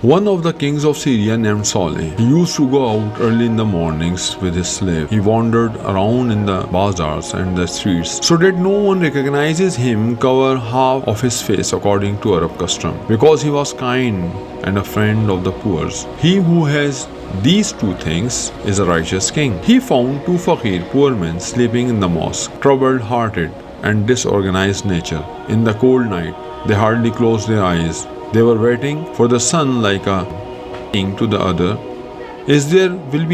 One of the kings of Syria named Saleh. He used to go out early in the mornings with his slave. He wandered around in the bazaars and the streets so that no one recognizes him, cover half of his face according to Arab custom, because he was kind and a friend of the poor. He who has these two things is a righteous king. He found two fakir, poor men, sleeping in the mosque, troubled-hearted and disorganized nature. In the cold night, they hardly closed their eyes. They were waiting for the sun like a king to the other. Will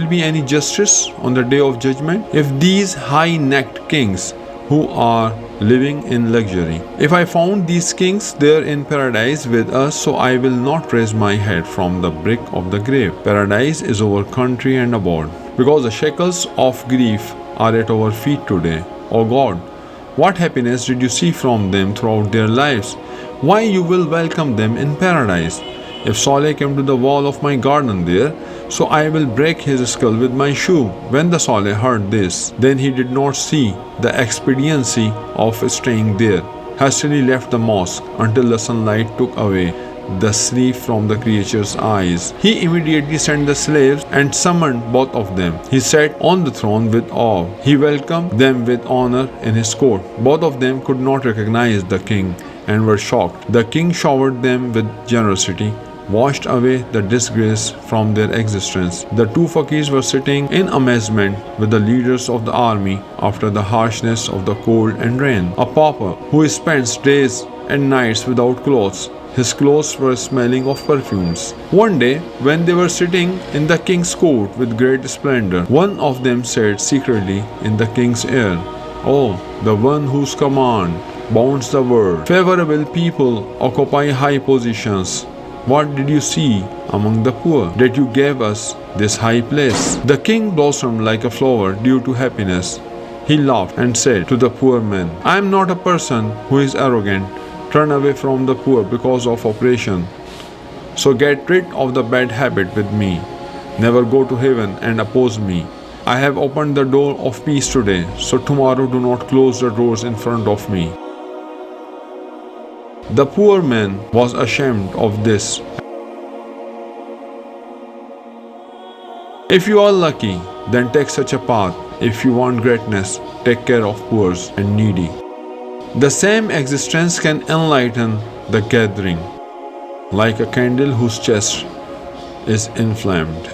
be any justice on the day of judgment? If these high-necked kings who are living in luxury, if I found these kings there in paradise with us, so I will not raise my head from the brink of the grave. Paradise is our country and abode, because the shackles of grief are at our feet today. O God, what happiness did you see from them throughout their lives? Why you will welcome them in paradise? If Saleh came to the wall of my garden there, so I will break his skull with my shoe. When the Saleh heard this, then he did not see the expediency of staying there, hastily left the mosque until the sunlight took away the sleep from the creature's eyes. He immediately sent the slaves and summoned both of them. He sat on the throne with awe. He welcomed them with honor in his court. Both of them could not recognize the king and were shocked. The king showered them with generosity, washed away the disgrace from their existence. The two fakirs were sitting in amazement with the leaders of the army after the harshness of the cold and rain. A pauper who spends days and nights without clothes. His clothes were smelling of perfumes. One day, when they were sitting in the king's court with great splendor, one of them said secretly in the king's ear, "Oh, the one whose command bounds the world. Favorable people occupy high positions. What did you see among the poor that you gave us this high place?" The king blossomed like a flower due to happiness. He laughed and said to the poor man, "I am not a person who is arrogant. Turn away from the poor because of oppression. So get rid of the bad habit with me. Never go to heaven and oppose me. I have opened the door of peace today, so tomorrow do not close the doors in front of me." The poor man was ashamed of this. If you are lucky, then take such a path. If you want greatness, take care of poor and needy. The same existence can enlighten the gathering, like a candle whose chest is inflamed.